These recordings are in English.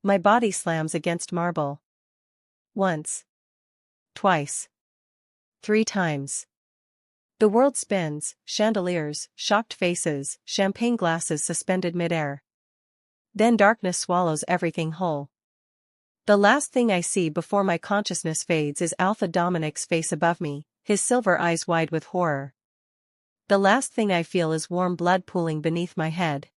my body slams against marble. Once. Twice. 3 times. The world spins, chandeliers, shocked faces, champagne glasses suspended midair. Then darkness swallows everything whole. The last thing I see before my consciousness fades is Alpha Dominic's face above me, his silver eyes wide with horror. The last thing I feel is warm blood pooling beneath my head.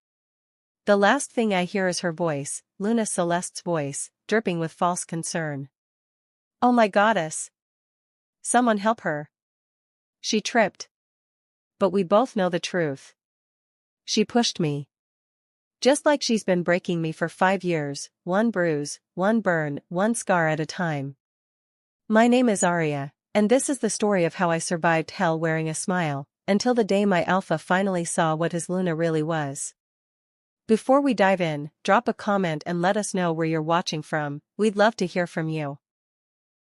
The last thing I hear is her voice, Luna Celeste's voice, dripping with false concern. "Oh my goddess! Someone help her!" She tripped. But we both know the truth. She pushed me. Just like she's been breaking me for 5 years, one bruise, one burn, one scar at a time. My name is Aria, and this is the story of how I survived hell wearing a smile, until the day my Alpha finally saw what his Luna really was. Before we dive in, drop a comment and let us know where you're watching from. We'd love to hear from you.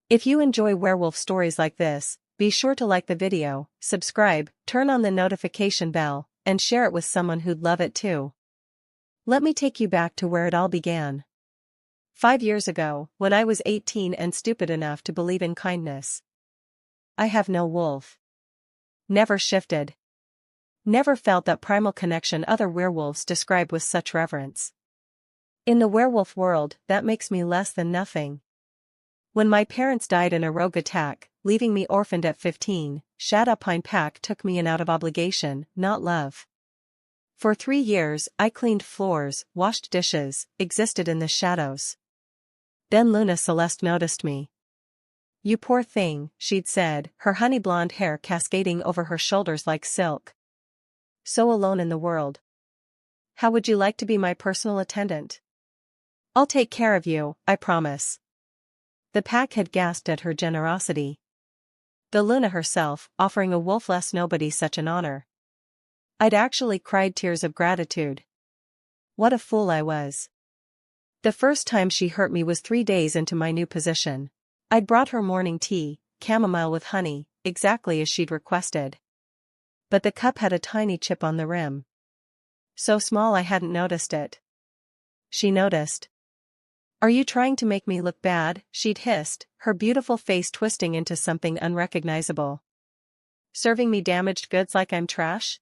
If you enjoy werewolf stories like this, be sure to like the video, subscribe, turn on the notification bell, and share it with someone who'd love it too. Let me take you back to where it all began. 5 years ago, when I was 18 and stupid enough to believe in kindness. I have no wolf. Never shifted. Never felt that primal connection other werewolves describe with such reverence. In the werewolf world, that makes me less than nothing. When my parents died in a rogue attack, leaving me orphaned at 15, Shadow Pine Pack took me in out of obligation, not love. For 3 years, I cleaned floors, washed dishes, existed in the shadows. Then Luna Celeste noticed me. "You poor thing," she'd said, her honey blonde hair cascading over her shoulders like silk. "So alone in the world. How would you like to be my personal attendant? I'll take care of you, I promise." The pack had gasped at her generosity. The Luna herself, offering a wolfless nobody such an honor. I'd actually cried tears of gratitude. What a fool I was. The first time she hurt me was 3 days into my new position. I'd brought her morning tea, chamomile with honey, exactly as she'd requested. But the cup had a tiny chip on the rim. So small I hadn't noticed it. She noticed. "Are you trying to make me look bad?" she'd hissed, her beautiful face twisting into something unrecognizable. "Serving me damaged goods like I'm trash?"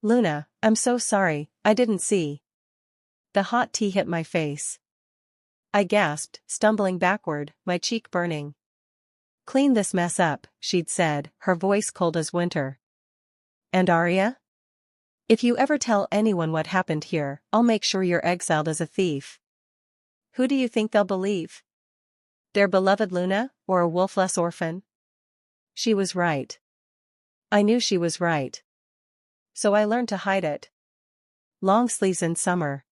"Luna, I'm so sorry, I didn't see." The hot tea hit my face. I gasped, stumbling backward, my cheek burning. "Clean this mess up," she'd said, her voice cold as winter. "And Aria? If you ever tell anyone what happened here, I'll make sure you're exiled as a thief." Who do you think they'll believe? Their beloved Luna, or a wolfless orphan? She was right. I knew she was right. So I learned to hide it. Long sleeves in summer.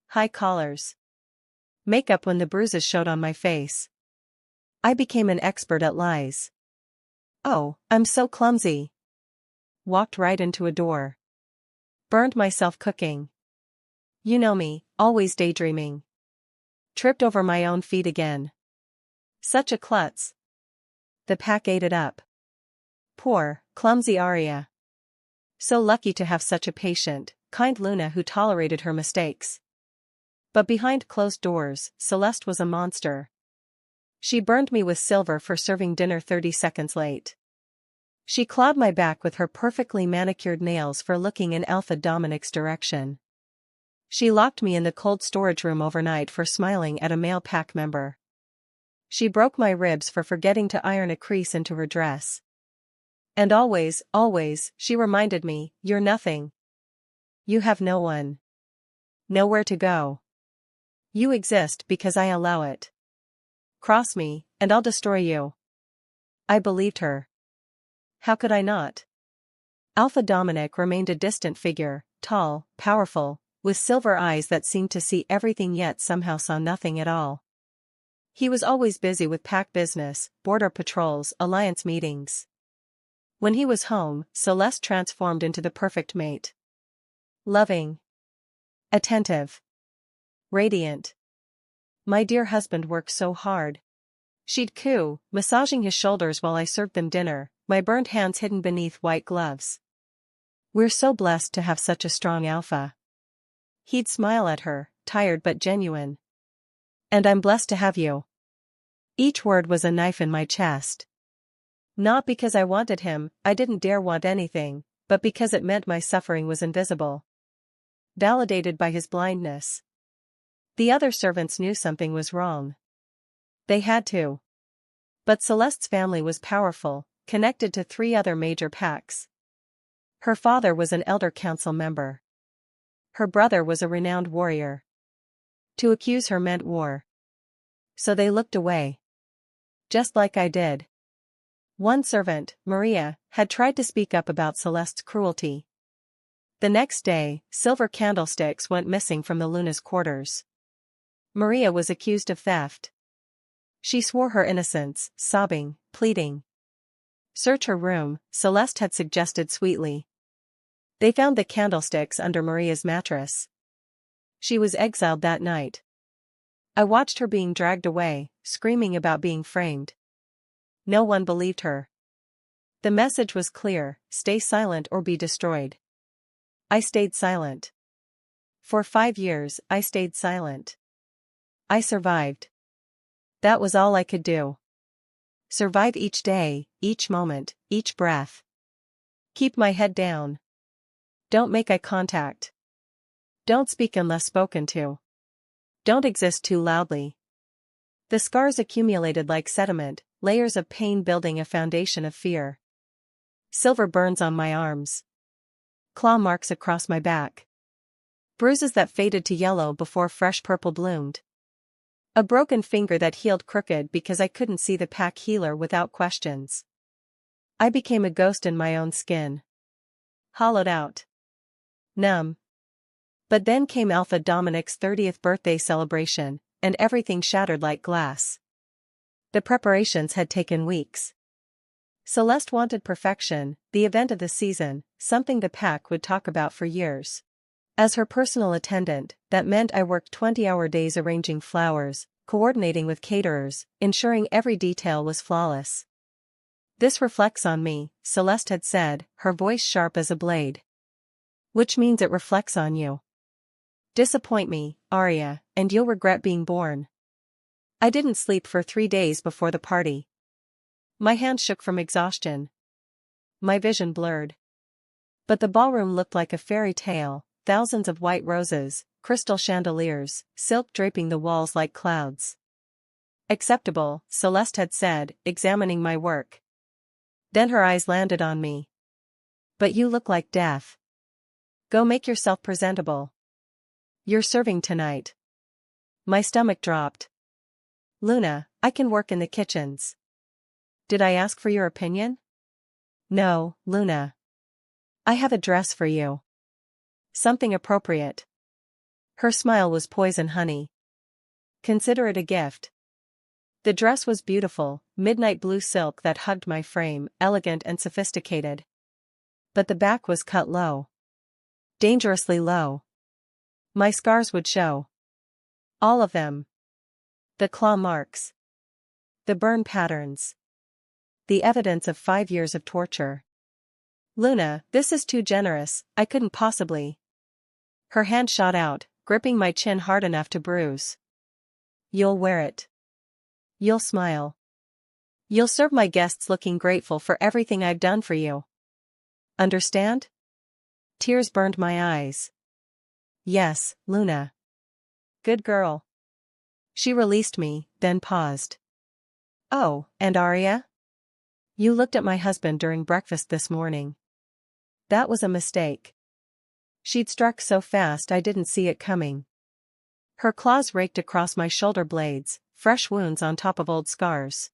High collars. Makeup when the bruises showed on my face. I became an expert at lies. "Oh, I'm so clumsy." Walked right into a door. Burned myself cooking. You know me, always daydreaming. Tripped over my own feet again. Such a klutz. The pack ate it up. Poor, clumsy Aria. So lucky to have such a patient, kind Luna who tolerated her mistakes. But behind closed doors, Celeste was a monster. She burned me with silver for serving dinner 30 seconds late. She clawed my back with her perfectly manicured nails for looking in Alpha Dominic's direction. She locked me in the cold storage room overnight for smiling at a male pack member. She broke my ribs for forgetting to iron a crease into her dress. And always, she reminded me, "You're nothing. You have no one. Nowhere to go. You exist because I allow it. Cross me, and I'll destroy you." I believed her. How could I not? Alpha Dominic remained a distant figure, tall, powerful, with silver eyes that seemed to see everything yet somehow saw nothing at all. He was always busy with pack business, border patrols, alliance meetings. When he was home, Celeste transformed into the perfect mate. Loving. Attentive. Radiant. My dear husband worked so hard. She'd coo, massaging his shoulders while I served them dinner, my burned hands hidden beneath white gloves. "We're so blessed to have such a strong alpha." He'd smile at her, tired but genuine. And I'm blessed to have you. Each word was a knife in my chest. Not because I wanted him, I didn't dare want anything, but because it meant my suffering was invisible. Validated by his blindness. The other servants knew something was wrong. They had to. But Celeste's family was powerful, connected to 3 other major packs. Her father was an elder council member. Her brother was a renowned warrior. To accuse her meant war. So they looked away. Just like I did. One servant, Maria, had tried to speak up about Celeste's cruelty. The next day, silver candlesticks went missing from the Luna's quarters. Maria was accused of theft. She swore her innocence, sobbing, pleading. Search her room, Celeste had suggested sweetly. They found the candlesticks under Maria's mattress. She was exiled that night. I watched her being dragged away, screaming about being framed. No one believed her. The message was clear: stay silent or be destroyed. I stayed silent. For 5 years, I stayed silent. I survived. That was all I could do. Survive each day, each moment, each breath. Keep my head down. Don't make eye contact. Don't speak unless spoken to. Don't exist too loudly. The scars accumulated like sediment, layers of pain building a foundation of fear. Silver burns on my arms. Claw marks across my back. Bruises that faded to yellow before fresh purple bloomed. A broken finger that healed crooked because I couldn't see the pack healer without questions. I became a ghost in my own skin. Hollowed out. Numb. But then came Alpha Dominic's 30th birthday celebration, and everything shattered like glass. The preparations had taken weeks. Celeste wanted perfection, the event of the season, something the pack would talk about for years. As her personal attendant, that meant I worked 20-hour days arranging flowers, coordinating with caterers, ensuring every detail was flawless. This reflects on me, Celeste had said, her voice sharp as a blade. Which means it reflects on you. Disappoint me, Arya, and you'll regret being born. I didn't sleep for 3 days before the party. My hands shook from exhaustion. My vision blurred. But the ballroom looked like a fairy tale, thousands of white roses, crystal chandeliers, silk draping the walls like clouds. Acceptable, Celeste had said, examining my work. Then her eyes landed on me. But you look like death. Go make yourself presentable. You're serving tonight. My stomach dropped. Luna, I can work in the kitchens. Did I ask for your opinion? No, Luna. I have a dress for you. Something appropriate. Her smile was poison honey. Consider it a gift. The dress was beautiful, midnight blue silk that hugged my frame, elegant and sophisticated. But the back was cut low. Dangerously low. My scars would show. All of them. The claw marks. The burn patterns. The evidence of 5 years of torture. Luna, this is too generous, I couldn't possibly. Her hand shot out, gripping my chin hard enough to bruise. You'll wear it. You'll smile. You'll serve my guests looking grateful for everything I've done for you. Understand? Tears burned my eyes. Yes, Luna. Good girl. She released me, then paused. Oh, and Arya? You looked at my husband during breakfast this morning. That was a mistake. She'd struck so fast I didn't see it coming. Her claws raked across my shoulder blades, fresh wounds on top of old scars.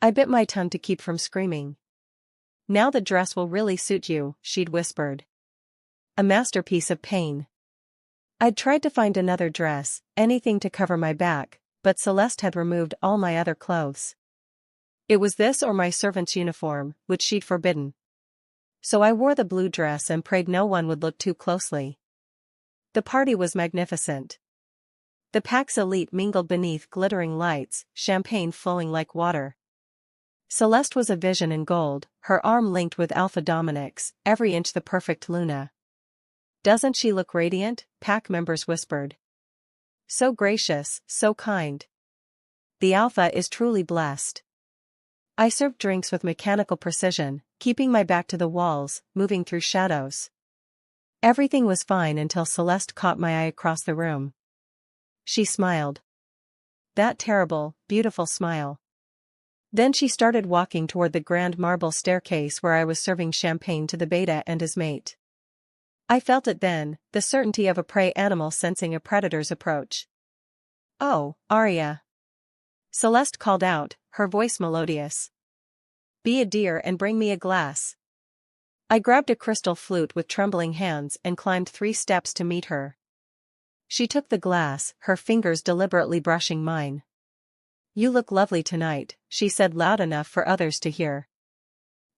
I bit my tongue to keep from screaming. Now the dress will really suit you, she'd whispered. A masterpiece of pain. I'd tried to find another dress, anything to cover my back, but Celeste had removed all my other clothes. It was this or my servant's uniform, which she'd forbidden. So I wore the blue dress and prayed no one would look too closely. The party was magnificent. The pack's elite mingled beneath glittering lights, champagne flowing like water. Celeste was a vision in gold, her arm linked with Alpha Dominic's, every inch the perfect Luna. Doesn't she look radiant? Pack members whispered. so gracious, so kind. The Alpha is truly blessed. I served drinks with mechanical precision, keeping my back to the walls, moving through shadows. Everything was fine until Celeste caught my eye across the room. She smiled. That terrible, beautiful smile. Then she started walking toward the grand marble staircase where I was serving champagne to the beta and his mate. I felt it then, the certainty of a prey animal sensing a predator's approach. "Oh, Arya." Celeste called out, her voice melodious. "Be a dear and bring me a glass." I grabbed a crystal flute with trembling hands and climbed 3 steps to meet her. She took the glass, her fingers deliberately brushing mine. "You look lovely tonight," she said loud enough for others to hear.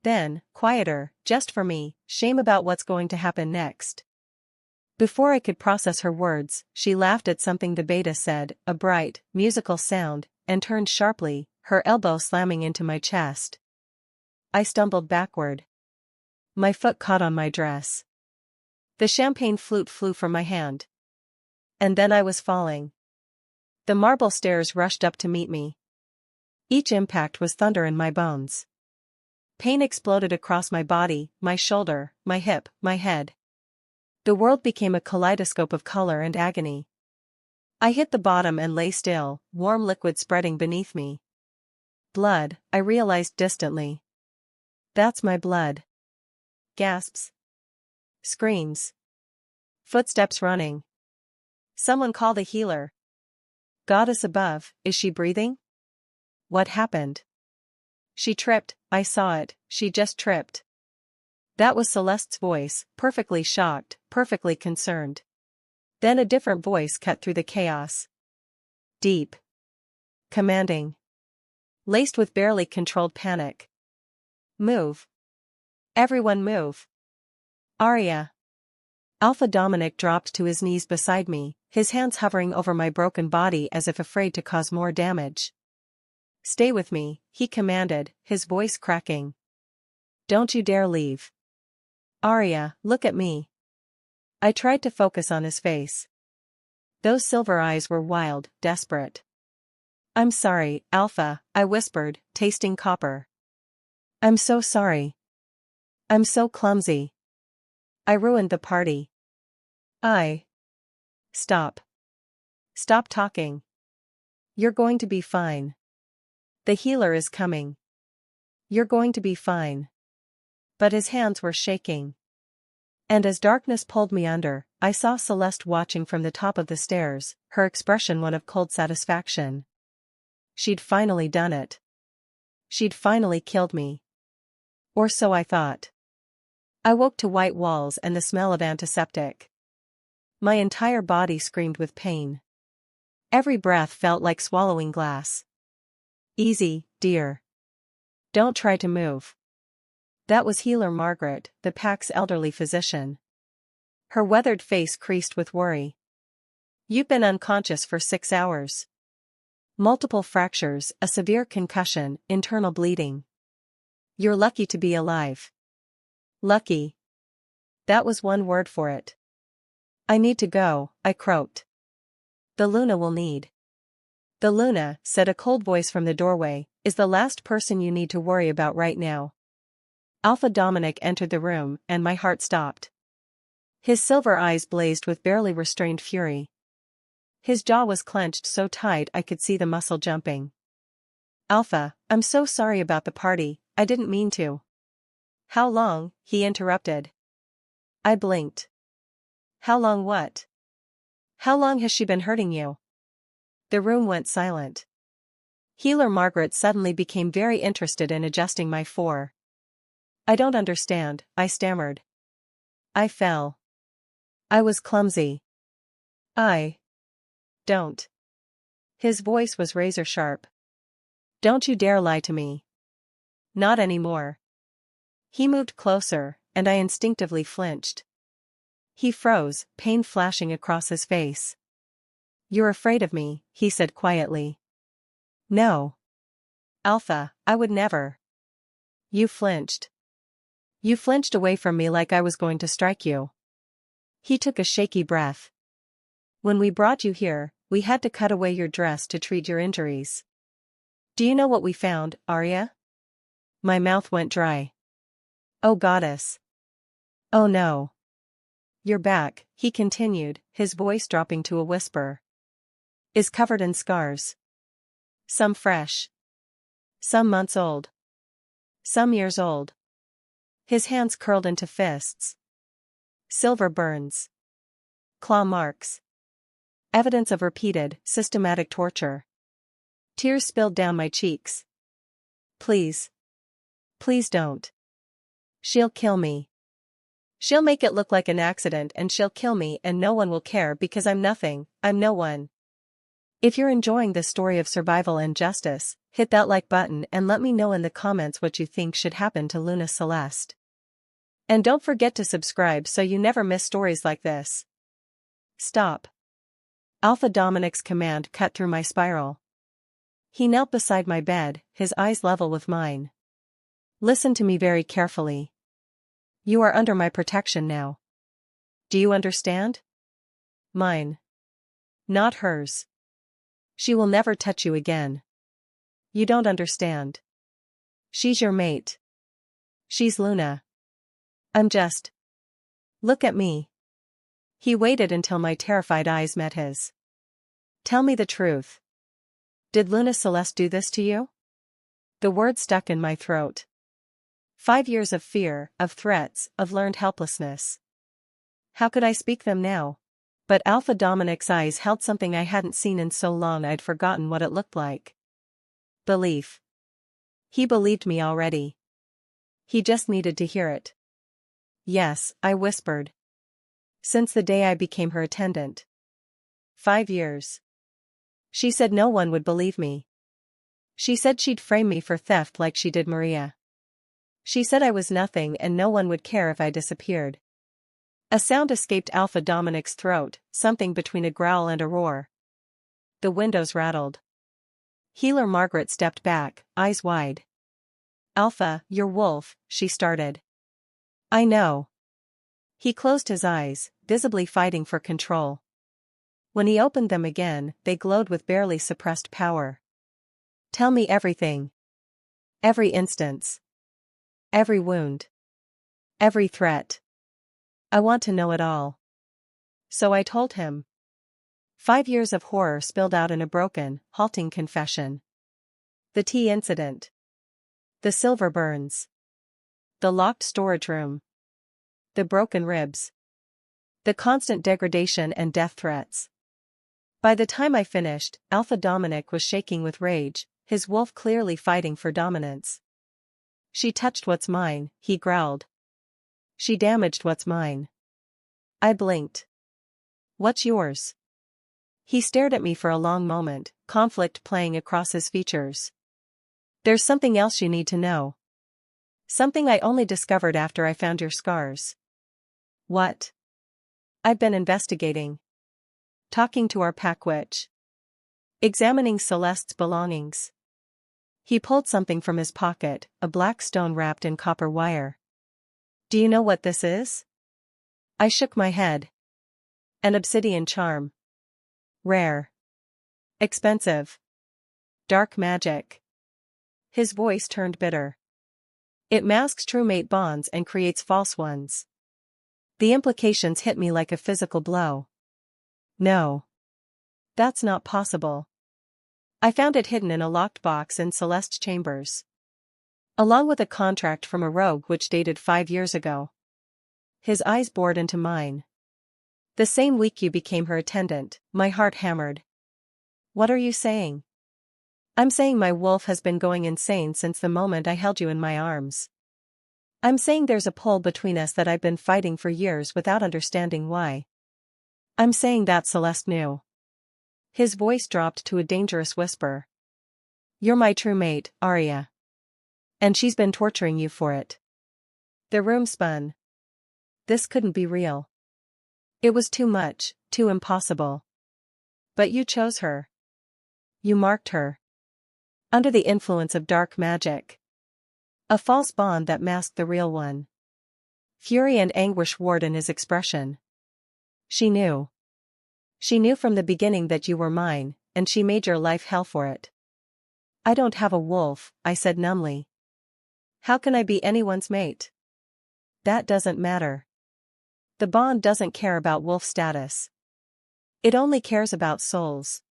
Then, quieter, just for me, "Shame about what's going to happen next." Before I could process her words, she laughed at something the beta said, a bright, musical sound, and turned sharply, her elbow slamming into my chest. I stumbled backward. My foot caught on my dress. The champagne flute flew from my hand. And then I was falling. The marble stairs rushed up to meet me. Each impact was thunder in my bones. Pain exploded across my body, my shoulder, my hip, my head. The world became a kaleidoscope of color and agony. I hit the bottom and lay still, warm liquid spreading beneath me. Blood, I realized distantly. That's my blood. Gasps. Screams. Footsteps running. Someone call the healer. Goddess above, is she breathing? What happened? She tripped, I saw it, she just tripped. That was Celeste's voice, perfectly shocked, perfectly concerned. Then a different voice cut through the chaos. Deep. Commanding. Laced with barely controlled panic. Move. Everyone move. Arya. Alpha Dominic dropped to his knees beside me, his hands hovering over my broken body as if afraid to cause more damage. Stay with me, he commanded, his voice cracking. Don't you dare leave. Arya, look at me. I tried to focus on his face. Those silver eyes were wild, desperate. I'm sorry, Alpha, I whispered, tasting copper. I'm so sorry. I'm so clumsy. I ruined the party. Stop. Stop talking. You're going to be fine. The healer is coming. You're going to be fine. But his hands were shaking. And as darkness pulled me under, I saw Celeste watching from the top of the stairs, her expression one of cold satisfaction. She'd finally done it. She'd finally killed me. Or so I thought. I woke to white walls and the smell of antiseptic. My entire body screamed with pain. Every breath felt like swallowing glass. Easy, dear. Don't try to move. That was Healer Margaret, the pack's elderly physician. Her weathered face creased with worry. You've been unconscious for 6 hours. Multiple fractures, a severe concussion, internal bleeding. You're lucky to be alive. Lucky. That was one word for it. I need to go, I croaked. The Luna will need. The Luna, said a cold voice from the doorway, is the last person you need to worry about right now. Alpha Dominic entered the room, and my heart stopped. His silver eyes blazed with barely restrained fury. His jaw was clenched so tight I could see the muscle jumping. Alpha, I'm so sorry about the party, I didn't mean to. How long? He interrupted. I blinked. How long what? How long has she been hurting you? The room went silent. Healer Margaret suddenly became very interested in adjusting my fore. I don't understand, I stammered. I fell. I was clumsy. I don't. His voice was razor sharp. Don't you dare lie to me. Not anymore. He moved closer, and I instinctively flinched. He froze, pain flashing across his face. You're afraid of me, he said quietly. No. Alpha, I would never. You flinched. You flinched away from me like I was going to strike you. He took a shaky breath. When we brought you here, We had to cut away your dress to treat your injuries. Do you know what we found, Arya? My mouth went dry. Oh goddess. Oh no. Your back, he continued, his voice dropping to a whisper, is covered in scars. Some fresh. Some months old. Some years old. His hands curled into fists. Silver burns. Claw marks. Evidence of repeated, systematic torture. Tears spilled down my cheeks. Please. Please don't. She'll kill me. She'll make it look like an accident and she'll kill me and no one will care because I'm nothing, I'm no one. If you're enjoying this story of survival and justice, hit that like button and let me know in the comments what you think should happen to Luna Celeste. And don't forget to subscribe so you never miss stories like this. Stop. Alpha Dominic's command cut through my spiral. He knelt beside my bed, his eyes level with mine. Listen to me very carefully. You are under my protection now. Do you understand? Mine. Not hers. She will never touch you again. You don't understand. She's your mate. She's Luna. I'm just. Look at me. He waited until my terrified eyes met his. Tell me the truth. Did Luna Celeste do this to you? The word stuck in my throat. 5 years of fear, of threats, of learned helplessness. How could I speak them now? But Alpha Dominic's eyes held something I hadn't seen in so long I'd forgotten what it looked like. Belief. He believed me already. He just needed to hear it. Yes, I whispered. Since the day I became her attendant. 5 years. She said no one would believe me. She said she'd frame me for theft like she did Maria. She said I was nothing and no one would care if I disappeared. A sound escaped Alpha Dominic's throat, something between a growl and a roar. The windows rattled. Healer Margaret stepped back, eyes wide. Alpha, you're Wolf, she started. I know. He closed his eyes, visibly fighting for control. When he opened them again, they glowed with barely suppressed power. Tell me everything. Every instance. Every wound. Every threat. I want to know it all. So I told him. 5 years of horror spilled out in a broken, halting confession. The tea incident. The silver burns. The locked storage room. The broken ribs. The constant degradation and death threats. By the time I finished, Alpha Dominic was shaking with rage, his wolf clearly fighting for dominance. She touched what's mine, he growled. She damaged what's mine. I blinked. What's yours? He stared at me for a long moment, conflict playing across his features. There's something else you need to know. Something I only discovered after I found your scars. What? I've been investigating. Talking to our pack witch. Examining Celeste's belongings. He pulled something from his pocket, a black stone wrapped in copper wire. Do you know what this is? I shook my head. An obsidian charm. Rare. Expensive. Dark magic. His voice turned bitter. It masks true mate bonds and creates false ones. The implications hit me like a physical blow. No. That's not possible. I found it hidden in a locked box in Celeste's chambers. Along with a contract from a rogue which dated 5 years ago. His eyes bored into mine. The same week you became her attendant, my heart hammered. What are you saying? I'm saying my wolf has been going insane since the moment I held you in my arms. I'm saying there's a pull between us that I've been fighting for years without understanding why. I'm saying that Celeste knew. His voice dropped to a dangerous whisper. You're my true mate, Arya. And she's been torturing you for it. The room spun. This couldn't be real. It was too much, too impossible. But you chose her. You marked her. Under the influence of dark magic. A false bond that masked the real one. Fury and anguish warred in his expression. She knew. She knew from the beginning that you were mine, and she made your life hell for it. I don't have a wolf, I said numbly. How can I be anyone's mate? That doesn't matter. The bond doesn't care about wolf status. It only cares about souls.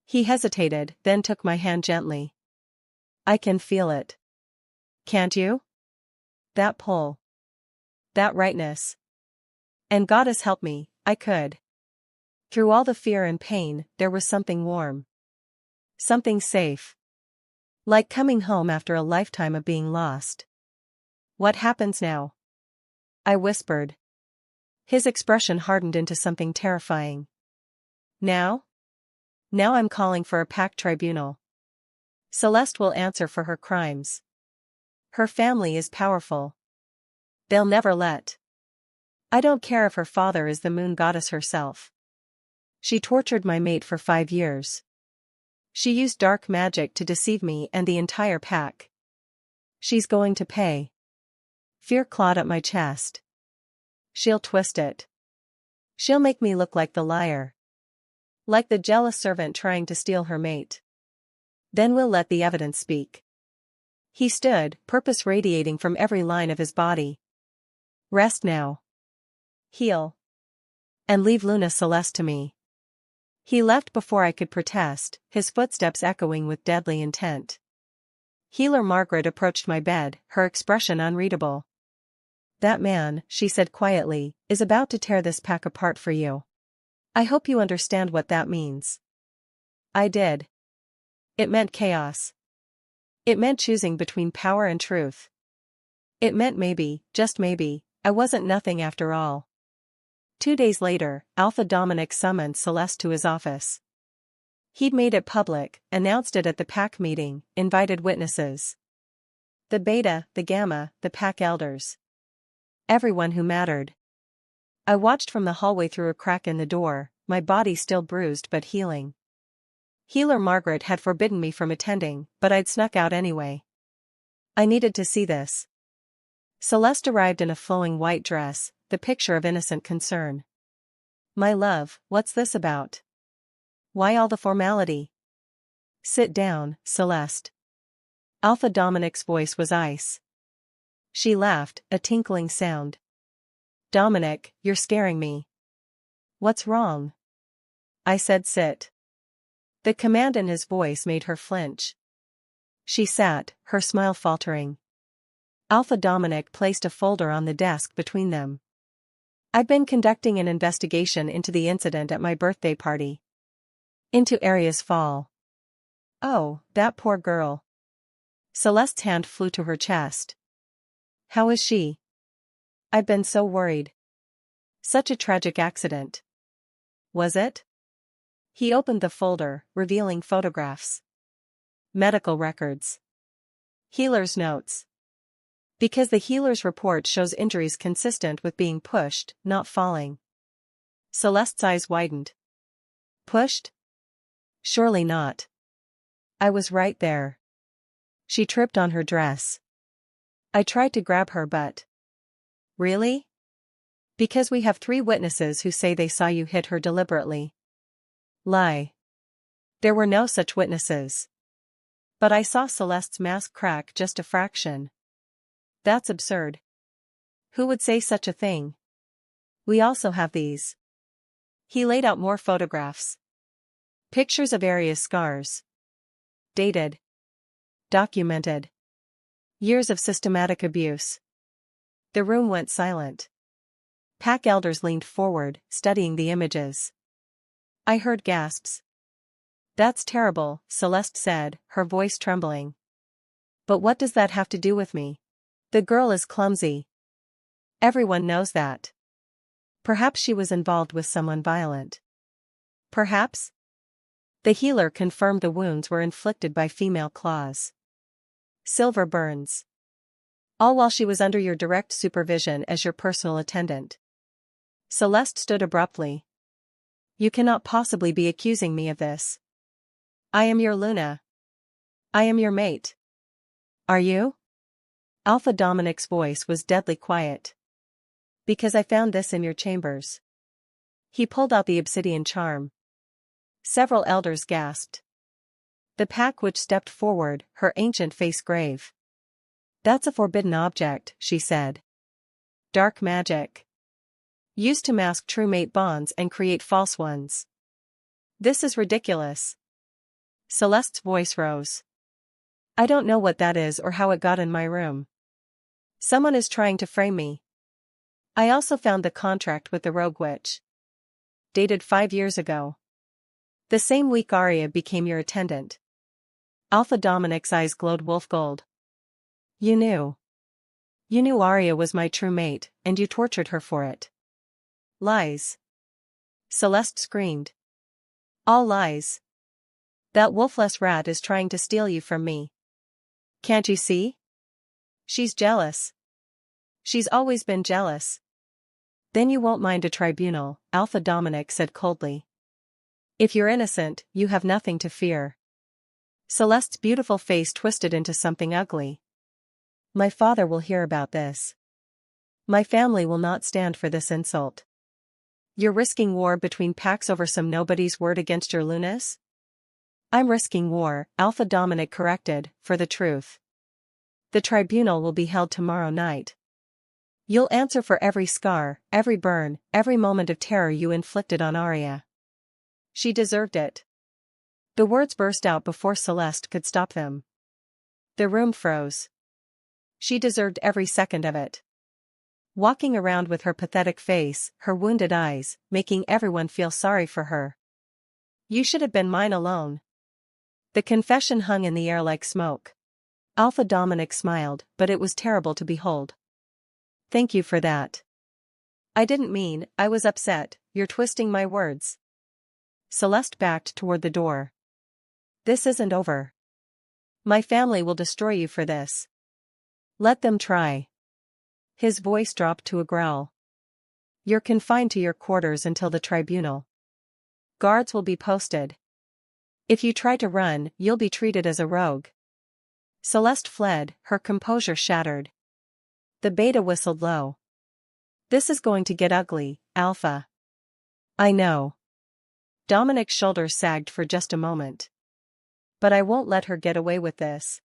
He hesitated, then took my hand gently. I can feel it. Can't you? That pull. That rightness. And goddess help me, I could. Through all the fear and pain, there was something warm. Something safe. Like coming home after a lifetime of being lost. What happens now? I whispered. His expression hardened into something terrifying. Now? Now I'm calling for a pack tribunal. Celeste will answer for her crimes. Her family is powerful. They'll never let. I don't care if her father is the moon goddess herself. She tortured my mate for 5 years. She used dark magic to deceive me and the entire pack. She's going to pay. Fear clawed at my chest. She'll twist it. She'll make me look like the liar. Like the jealous servant trying to steal her mate. Then we'll let the evidence speak. He stood, purpose radiating from every line of his body. Rest now. Heal. And leave Luna Celeste to me. He left before I could protest, his footsteps echoing with deadly intent. Healer Margaret approached my bed, her expression unreadable. That man, she said quietly, is about to tear this pack apart for you. I hope you understand what that means. I did. It meant chaos. It meant choosing between power and truth. It meant maybe, just maybe, I wasn't nothing after all. 2 days later, Alpha Dominic summoned Celeste to his office. He'd made it public, announced it at the pack meeting, invited witnesses. The beta, the gamma, the pack elders. Everyone who mattered. I watched from the hallway through a crack in the door, my body still bruised but healing. Healer Margaret had forbidden me from attending, but I'd snuck out anyway. I needed to see this. Celeste arrived in a flowing white dress, the picture of innocent concern. My love, what's this about? Why all the formality? Sit down, Celeste. Alpha Dominic's voice was ice. She laughed, a tinkling sound. Dominic, you're scaring me. What's wrong? I said sit. The command in his voice made her flinch. She sat, her smile faltering. Alpha Dominic placed a folder on the desk between them. I'd been conducting an investigation into the incident at my birthday party. Into Aria's fall. Oh, that poor girl. Celeste's hand flew to her chest. How is she? I've been so worried. Such a tragic accident. Was it? He opened the folder, revealing photographs. Medical records. Healer's notes. Because the healer's report shows injuries consistent with being pushed, not falling. Celeste's eyes widened. Pushed? Surely not. I was right there. She tripped on her dress. I tried to grab her but... Really? Because we have 3 witnesses who say they saw you hit her deliberately. Lie. There were no such witnesses. But I saw Celeste's mask crack just a fraction. That's absurd. Who would say such a thing? We also have these. He laid out more photographs. Pictures of Aria's scars. Dated. Documented. Years of systematic abuse. The room went silent. Pack elders leaned forward, studying the images. I heard gasps. That's terrible, Celeste said, her voice trembling. But what does that have to do with me? The girl is clumsy. Everyone knows that. Perhaps she was involved with someone violent. Perhaps? The healer confirmed the wounds were inflicted by female claws. Silver burns. All while she was under your direct supervision as your personal attendant. Celeste stood abruptly. You cannot possibly be accusing me of this. I am your Luna. I am your mate. Are you? Alpha Dominic's voice was deadly quiet. Because I found this in your chambers. He pulled out the obsidian charm. Several elders gasped. The Pack Witch stepped forward, her ancient face grave. "That's a forbidden object," she said. "Dark magic. Used to mask true mate bonds and create false ones. This is ridiculous." Celeste's voice rose. "I don't know what that is or how it got in my room. Someone is trying to frame me. I also found the contract with the Rogue Witch. Dated 5 years ago. The same week Arya became your attendant." Alpha Dominic's eyes glowed wolf gold. "You knew. You knew Arya was my true mate, and you tortured her for it." "Lies." Celeste screamed. "All lies. That wolfless rat is trying to steal you from me. Can't you see? She's jealous. She's always been jealous." "Then you won't mind a tribunal," Alpha Dominic said coldly. "If you're innocent, you have nothing to fear." Celeste's beautiful face twisted into something ugly. "My father will hear about this. My family will not stand for this insult. You're risking war between packs over some nobody's word against your Lunas?" "I'm risking war," Alpha Dominic corrected, "for the truth. The tribunal will be held tomorrow night. You'll answer for every scar, every burn, every moment of terror you inflicted on Arya. She deserved it." The words burst out before Celeste could stop them. The room froze. She deserved every second of it. Walking around with her pathetic face, her wounded eyes, making everyone feel sorry for her. "You should have been mine alone." The confession hung in the air like smoke. Alpha Dominic smiled, but it was terrible to behold. "Thank you for that. I didn't mean, I was upset, you're twisting my words." Celeste backed toward the door. "This isn't over. My family will destroy you for this." "Let them try." His voice dropped to a growl. "You're confined to your quarters until the tribunal. Guards will be posted. If you try to run, you'll be treated as a rogue." Celeste fled, her composure shattered. The beta whistled low. "This is going to get ugly, Alpha." "I know." Dominic's shoulders sagged for just a moment. "But I won't let her get away with this.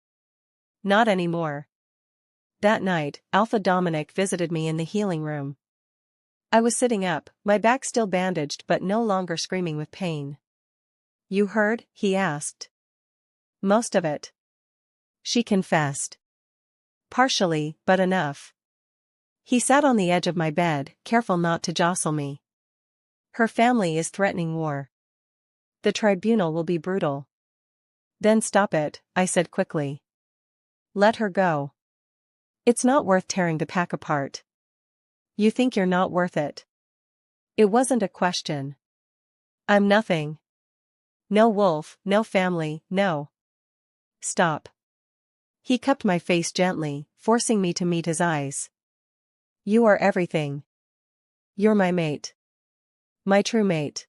Not anymore." That night, Alpha Dominic visited me in the healing room. I was sitting up, my back still bandaged but no longer screaming with pain. "You heard?" he asked. "Most of it." She confessed. "Partially, but enough." He sat on the edge of my bed, careful not to jostle me. "Her family is threatening war. The tribunal will be brutal." "Then stop it," I said quickly. "Let her go. It's not worth tearing the pack apart." "You think you're not worth it?" It wasn't a question. "I'm nothing. No wolf, no family, no." "Stop." He cupped my face gently, forcing me to meet his eyes. "You are everything. You're my mate. My true mate.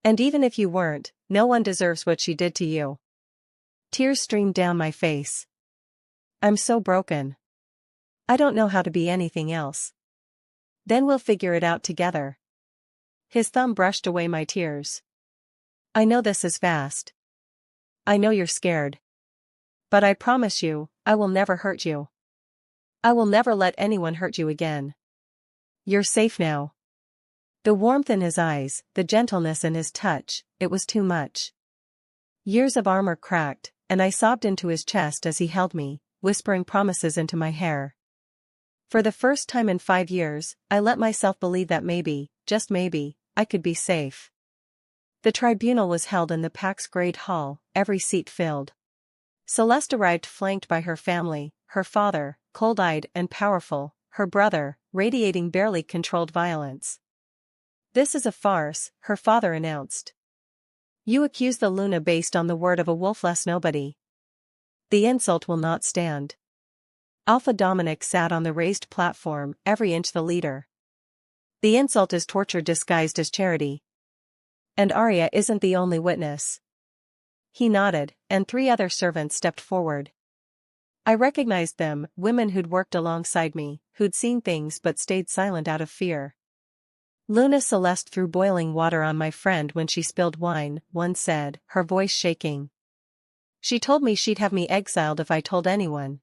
And even if you weren't, no one deserves what she did to you." Tears streamed down my face. "I'm so broken. I don't know how to be anything else." "Then we'll figure it out together." His thumb brushed away my tears. "I know this is fast. I know you're scared. But I promise you, I will never hurt you. I will never let anyone hurt you again. You're safe now." The warmth in his eyes, the gentleness in his touch, it was too much. Years of armor cracked, and I sobbed into his chest as he held me, whispering promises into my hair. For the first time in 5 years, I let myself believe that maybe, just maybe, I could be safe. The tribunal was held in the Pax Great Hall, every seat filled. Celeste arrived flanked by her family, her father, cold-eyed and powerful, her brother, radiating barely controlled violence. "This is a farce," her father announced. "You accuse the Luna based on the word of a wolfless nobody. The insult will not stand." Alpha Dominic sat on the raised platform, every inch the leader. "The insult is torture disguised as charity. And Arya isn't the only witness." He nodded, and 3 other servants stepped forward. I recognized them, women who'd worked alongside me, who'd seen things but stayed silent out of fear. Luna Celeste threw boiling water on my friend when she spilled wine, one said, her voice shaking. She told me she'd have me exiled if I told anyone.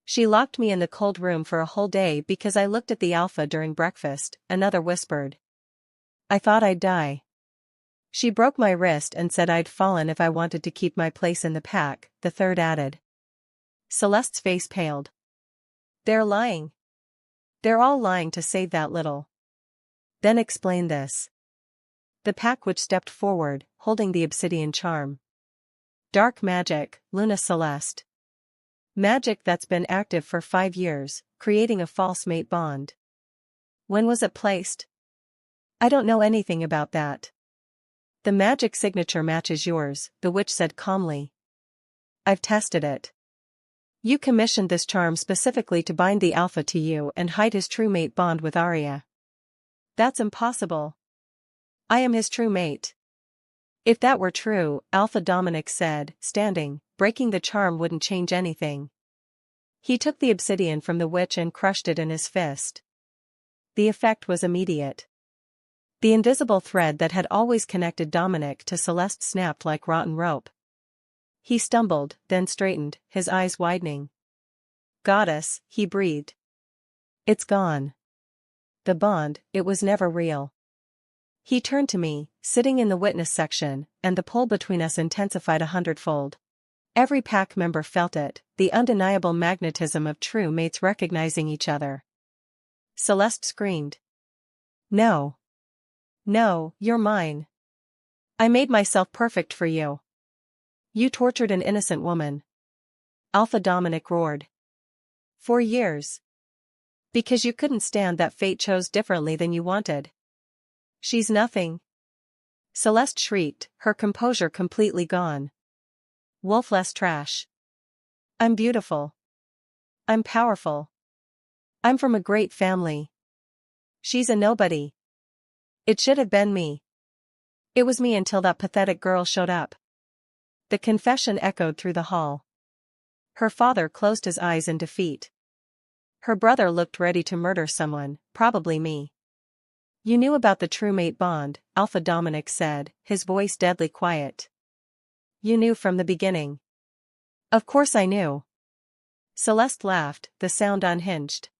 She locked me in the cold room for a whole day because I looked at the Alpha during breakfast, another whispered. I thought I'd die. She broke my wrist and said I'd fallen if I wanted to keep my place in the pack, the third added. Celeste's face paled. They're lying. They're all lying to save that little. Then explain this. The pack witch stepped forward, holding the obsidian charm. Dark magic, Luna Celeste. Magic that's been active for 5 years, creating a false mate bond. When was it placed? I don't know anything about that. The magic signature matches yours, the witch said calmly. I've tested it. You commissioned this charm specifically to bind the Alpha to you and hide his true mate bond with Arya. That's impossible. I am his true mate. If that were true, Alpha Dominic said, standing, breaking the charm wouldn't change anything. He took the obsidian from the witch and crushed it in his fist. The effect was immediate. The invisible thread that had always connected Dominic to Celeste snapped like rotten rope. He stumbled, then straightened, his eyes widening. Goddess, he breathed. It's gone. The bond, it was never real. He turned to me, sitting in the witness section, and the pull between us intensified 100-fold. Every pack member felt it, the undeniable magnetism of true mates recognizing each other. Celeste screamed. No. No, you're mine. I made myself perfect for you. You tortured an innocent woman. Alpha Dominic roared. 4 years. Because you couldn't stand that fate chose differently than you wanted. She's nothing. Celeste shrieked, her composure completely gone. Wolfless trash. I'm beautiful. I'm powerful. I'm from a great family. She's a nobody. It should have been me. It was me until that pathetic girl showed up. The confession echoed through the hall. Her father closed his eyes in defeat. Her brother looked ready to murder someone, probably me. You knew about the true mate bond, Alpha Dominic said, his voice deadly quiet. You knew from the beginning. Of course I knew. Celeste laughed, the sound unhinged.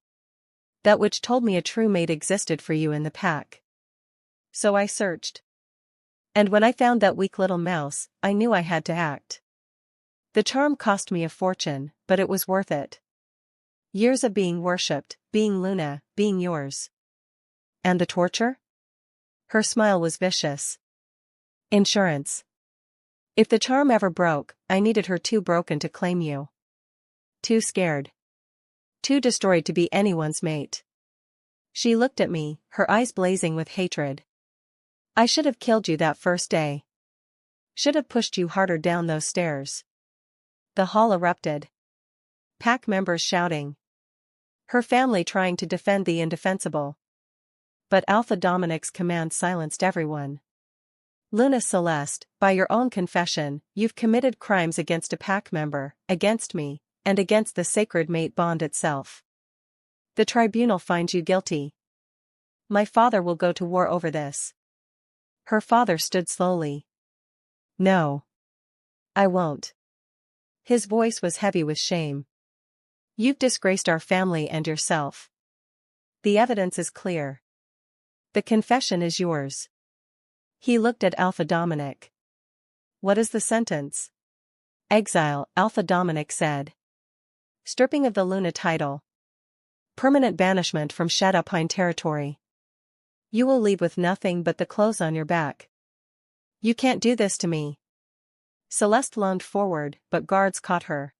That which told me a true mate existed for you in the pack. So I searched. And when I found that weak little mouse, I knew I had to act. The charm cost me a fortune, but it was worth it. Years of being worshipped, being Luna, being yours. And the torture? Her smile was vicious. Insurance. If the charm ever broke, I needed her too broken to claim you. Too scared. Too destroyed to be anyone's mate. She looked at me, her eyes blazing with hatred. I should have killed you that first day. Should have pushed you harder down those stairs. The hall erupted. Pack members shouting. Her family trying to defend the indefensible. But Alpha Dominic's command silenced everyone. Luna Celeste, by your own confession, you've committed crimes against a pack member, against me, and against the sacred mate bond itself. The tribunal finds you guilty. My father will go to war over this. Her father stood slowly. No. I won't. His voice was heavy with shame. You've disgraced our family and yourself. The evidence is clear. The confession is yours. He looked at Alpha Dominic. What is the sentence? Exile, Alpha Dominic said. Stripping of the Luna title. Permanent banishment from Shadowpine territory. You will leave with nothing but the clothes on your back. You can't do this to me. Celeste lunged forward, but guards caught her.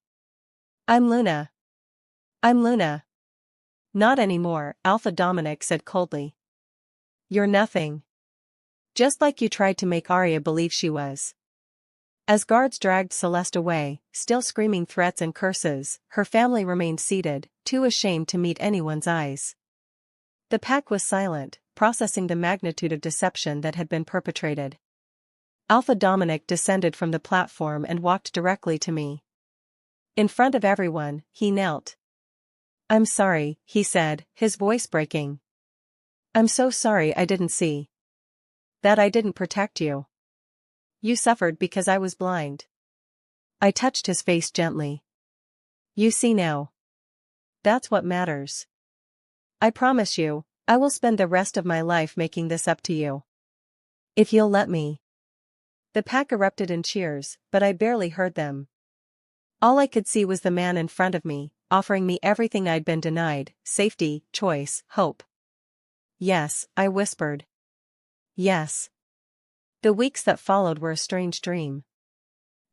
I'm Luna. I'm Luna. Not anymore, Alpha Dominic said coldly. You're nothing. Just like you tried to make Arya believe she was. As guards dragged Celeste away, still screaming threats and curses, her family remained seated, too ashamed to meet anyone's eyes. The pack was silent, processing the magnitude of deception that had been perpetrated. Alpha Dominic descended from the platform and walked directly to me. In front of everyone, he knelt. I'm sorry, he said, his voice breaking. I'm so sorry I didn't see. That I didn't protect you. You suffered because I was blind. I touched his face gently. You see now. That's what matters. I promise you, I will spend the rest of my life making this up to you. If you'll let me. The pack erupted in cheers, but I barely heard them. All I could see was the man in front of me, offering me everything I'd been denied: safety, choice, hope. Yes, I whispered. Yes. The weeks that followed were a strange dream.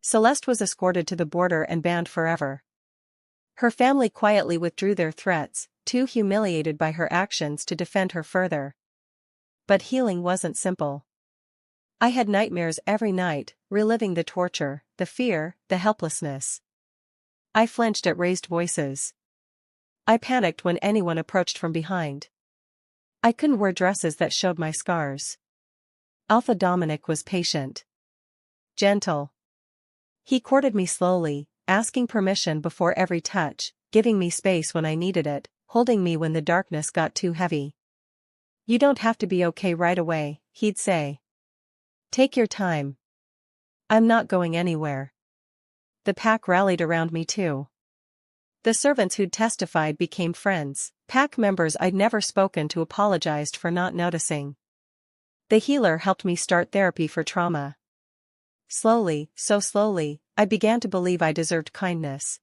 Celeste was escorted to the border and banned forever. Her family quietly withdrew their threats, too humiliated by her actions to defend her further. But healing wasn't simple. I had nightmares every night, reliving the torture, the fear, the helplessness. I flinched at raised voices. I panicked when anyone approached from behind. I couldn't wear dresses that showed my scars. Alpha Dominic was patient. Gentle. He courted me slowly, asking permission before every touch, giving me space when I needed it, holding me when the darkness got too heavy. You don't have to be okay right away, he'd say. Take your time. I'm not going anywhere. The pack rallied around me too. The servants who'd testified became friends. Pack members I'd never spoken to apologized for not noticing. The healer helped me start therapy for trauma. Slowly, so slowly, I began to believe I deserved kindness.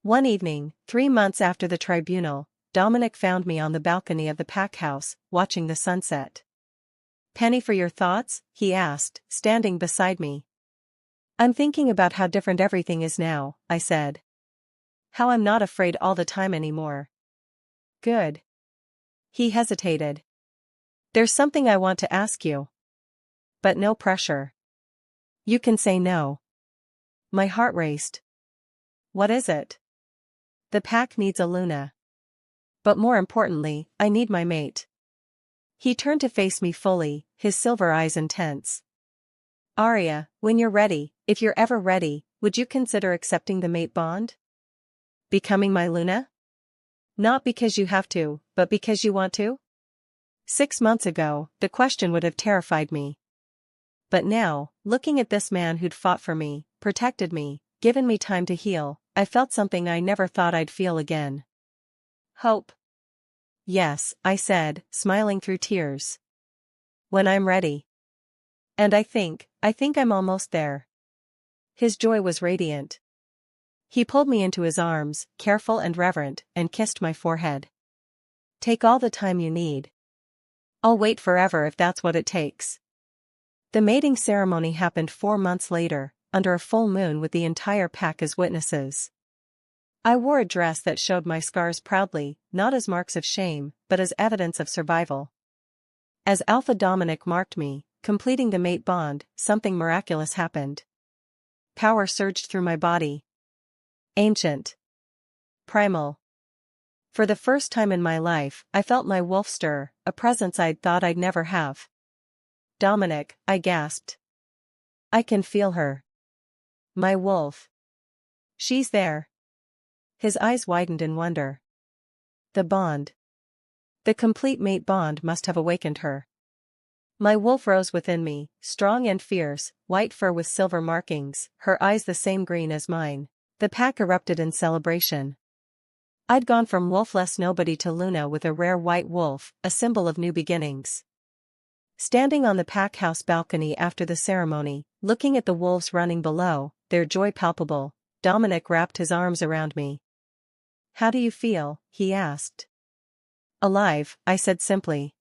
One evening, 3 months after the tribunal, Dominic found me on the balcony of the pack house, watching the sunset. "Penny for your thoughts?" he asked, standing beside me. "I'm thinking about how different everything is now," I said. "How I'm not afraid all the time anymore." "Good." He hesitated. "There's something I want to ask you. But no pressure. You can say no." My heart raced. "What is it?" "The pack needs a Luna. But more importantly, I need my mate." He turned to face me fully, his silver eyes intense. "Arya, when you're ready, if you're ever ready, would you consider accepting the mate bond? Becoming my Luna? Not because you have to, but because you want to?" 6 months ago, the question would have terrified me. But now, looking at this man who'd fought for me, protected me, given me time to heal, I felt something I never thought I'd feel again. Hope. "Yes," I said, smiling through tears. "When I'm ready. And I think I'm almost there." His joy was radiant. He pulled me into his arms, careful and reverent, and kissed my forehead. "Take all the time you need. I'll wait forever if that's what it takes." The mating ceremony happened 4 months later, under a full moon with the entire pack as witnesses. I wore a dress that showed my scars proudly, not as marks of shame, but as evidence of survival. As Alpha Dominic marked me, completing the mate bond, something miraculous happened. Power surged through my body. Ancient. Primal. For the first time in my life, I felt my wolf stir, a presence I'd thought I'd never have. "Dominic," I gasped. "I can feel her. My wolf. She's there." His eyes widened in wonder. The bond. The complete mate bond must have awakened her. My wolf rose within me, strong and fierce, white fur with silver markings, her eyes the same green as mine. The pack erupted in celebration. I'd gone from wolfless nobody to Luna with a rare white wolf, a symbol of new beginnings. Standing on the pack house balcony after the ceremony, looking at the wolves running below, their joy palpable, Dominic wrapped his arms around me. "How do you feel?" he asked. "Alive," I said simply.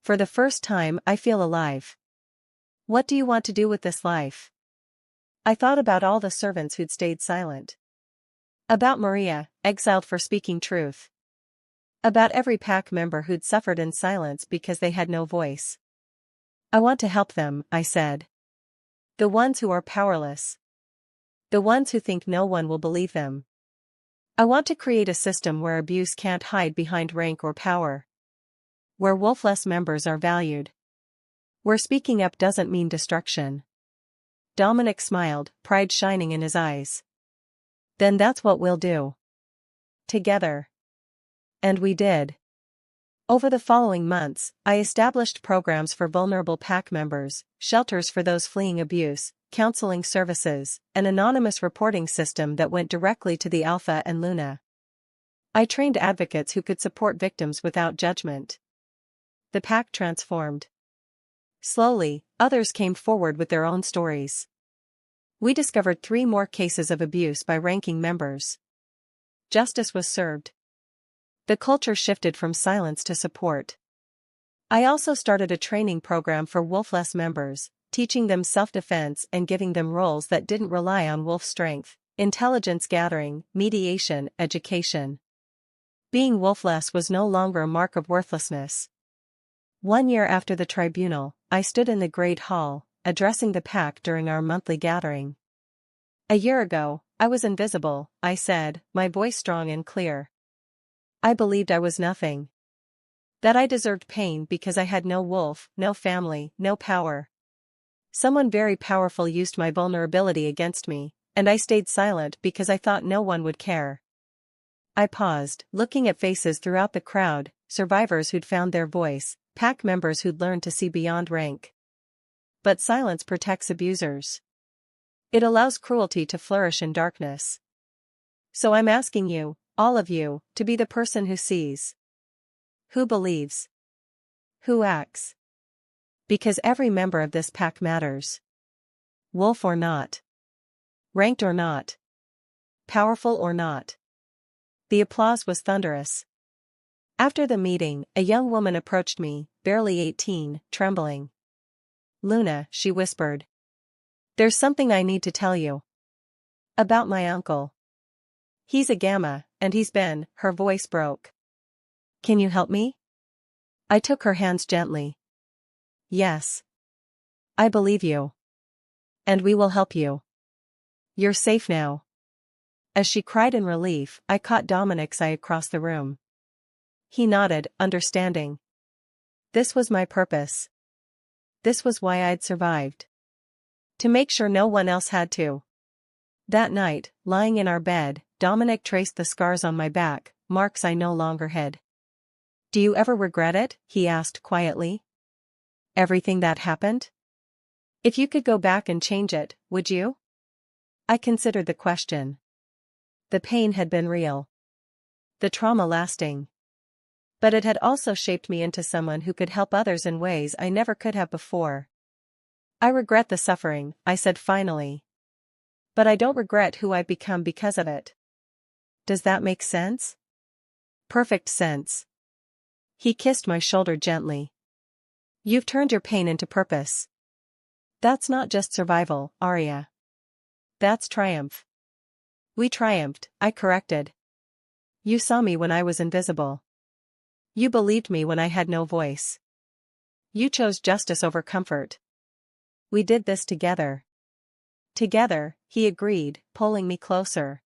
"For the first time I feel alive." "What do you want to do with this life?" I thought about all the servants who'd stayed silent. About Maria, exiled for speaking truth. About every pack member who'd suffered in silence because they had no voice. "I want to help them," I said. "The ones who are powerless. The ones who think no one will believe them. I want to create a system where abuse can't hide behind rank or power. Where wolfless members are valued. Where speaking up doesn't mean destruction." Dominic smiled, pride shining in his eyes. "Then that's what we'll do. Together." And we did. Over the following months, I established programs for vulnerable pack members, shelters for those fleeing abuse, counseling services, an anonymous reporting system that went directly to the Alpha and Luna. I trained advocates who could support victims without judgment. The pack transformed. Slowly, others came forward with their own stories. We discovered 3 more cases of abuse by ranking members. Justice was served. The culture shifted from silence to support. I also started a training program for wolfless members, teaching them self-defense and giving them roles that didn't rely on wolf strength, intelligence gathering, mediation, education. Being wolfless was no longer a mark of worthlessness. 1 year after the tribunal, I stood in the Great Hall, addressing the pack during our monthly gathering. "A year ago, I was invisible," I said, my voice strong and clear. "I believed I was nothing. That I deserved pain because I had no wolf, no family, no power. Someone very powerful used my vulnerability against me, and I stayed silent because I thought no one would care." I paused, looking at faces throughout the crowd, survivors who'd found their voice, pack members who'd learned to see beyond rank. But silence protects abusers. It allows cruelty to flourish in darkness. So I'm asking you, all of you, to be the person who sees, who believes, who acts. Because every member of this pack matters. Wolf or not. Ranked or not. Powerful or not. The applause was thunderous. After the meeting, a young woman approached me, barely 18, trembling. "Luna," she whispered. "There's something I need to tell you. About my uncle. He's a gamma, and her voice broke. Can you help me?" I took her hands gently. "Yes. I believe you. And we will help you. You're safe now." As she cried in relief, I caught Dominic's eye across the room. He nodded, understanding. This was my purpose. This was why I'd survived. To make sure no one else had to. That night, lying in our bed, Dominic traced the scars on my back, marks I no longer had. "Do you ever regret it?" he asked quietly. "Everything that happened? If you could go back and change it, would you?" I considered the question. The pain had been real. The trauma lasting. But it had also shaped me into someone who could help others in ways I never could have before. "I regret the suffering," I said finally. "But I don't regret who I've become because of it." Does that make sense? Perfect sense. He kissed my shoulder gently. You've turned your pain into purpose. That's not just survival, Arya. That's triumph. We triumphed, I corrected. You saw me when I was invisible. You believed me when I had no voice. You chose justice over comfort. We did this together. Together, he agreed, pulling me closer.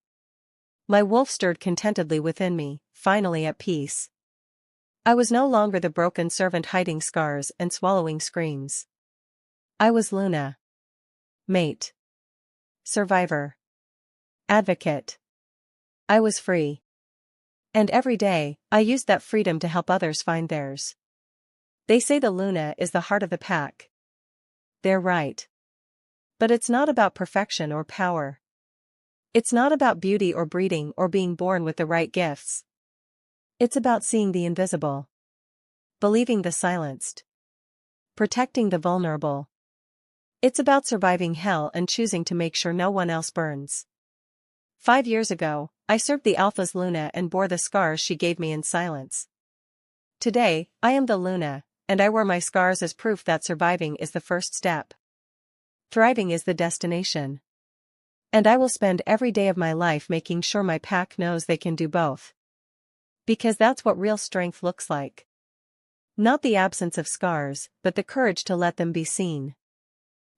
My wolf stirred contentedly within me, finally at peace. I was no longer the broken servant hiding scars and swallowing screams. I was Luna. Mate. Survivor. Advocate. I was free. And every day, I used that freedom to help others find theirs. They say the Luna is the heart of the pack. They're right. But it's not about perfection or power. It's not about beauty or breeding or being born with the right gifts. It's about seeing the invisible. Believing the silenced. Protecting the vulnerable. It's about surviving hell and choosing to make sure no one else burns. 5 years ago, I served the Alpha's Luna and bore the scars she gave me in silence. Today, I am the Luna, and I wear my scars as proof that surviving is the first step. Thriving is the destination. And I will spend every day of my life making sure my pack knows they can do both. Because that's what real strength looks like. Not the absence of scars, but the courage to let them be seen.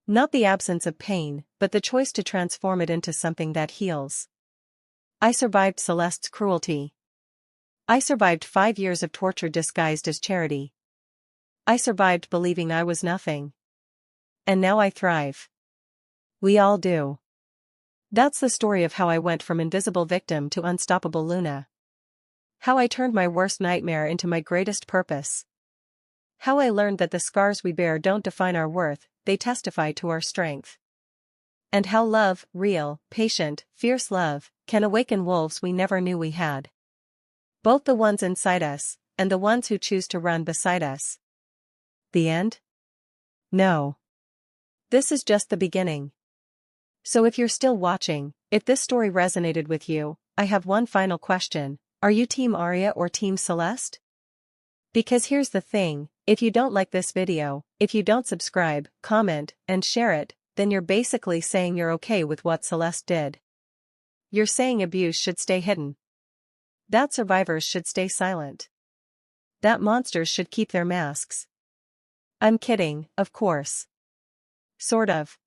Not the absence of pain, but the choice to transform it into something that heals. I survived Celeste's cruelty. I survived 5 years of torture disguised as charity. I survived believing I was nothing. And now I thrive. We all do. That's the story of how I went from invisible victim to unstoppable Luna. How I turned my worst nightmare into my greatest purpose. How I learned that the scars we bear don't define our worth, they testify to our strength. And how love, real, patient, fierce love, can awaken wolves we never knew we had. Both the ones inside us, and the ones who choose to run beside us. The end? No. This is just the beginning. So if you're still watching, if this story resonated with you, I have one final question. Are you Team Arya or Team Celeste? Because here's the thing, if you don't like this video, if you don't subscribe, comment, and share it, then you're basically saying you're okay with what Celeste did. You're saying abuse should stay hidden. That survivors should stay silent. That monsters should keep their masks. I'm kidding, of course. Sort of.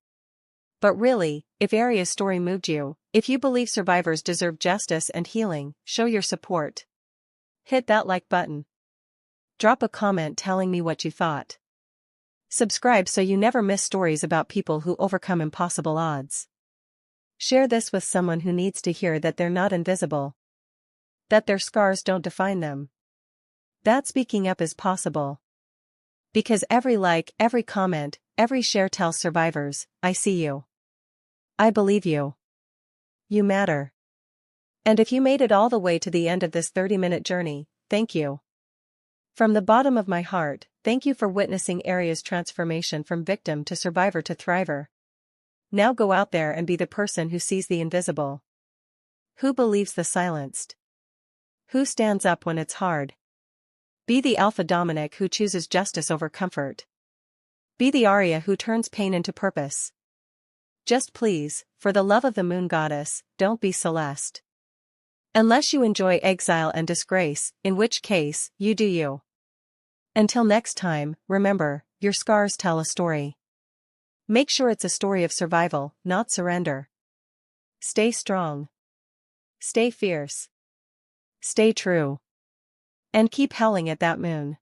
But really, if Arya's story moved you, if you believe survivors deserve justice and healing, show your support. Hit that like button. Drop a comment telling me what you thought. Subscribe so you never miss stories about people who overcome impossible odds. Share this with someone who needs to hear that they're not invisible. That their scars don't define them. That speaking up is possible. Because every like, every comment, every share tells survivors, I see you. I believe you. You matter. And if you made it all the way to the end of this 30-minute journey, thank you. From the bottom of my heart, thank you for witnessing Arya's transformation from victim to survivor to thriver. Now go out there and be the person who sees the invisible. Who believes the silenced? Who stands up when it's hard? Be the Alpha Dominic who chooses justice over comfort. Be the Arya who turns pain into purpose. Just please, for the love of the moon goddess, don't be Celeste. Unless you enjoy exile and disgrace, in which case, you do you. Until next time, remember, your scars tell a story. Make sure it's a story of survival, not surrender. Stay strong. Stay fierce. Stay true. And keep howling at that moon.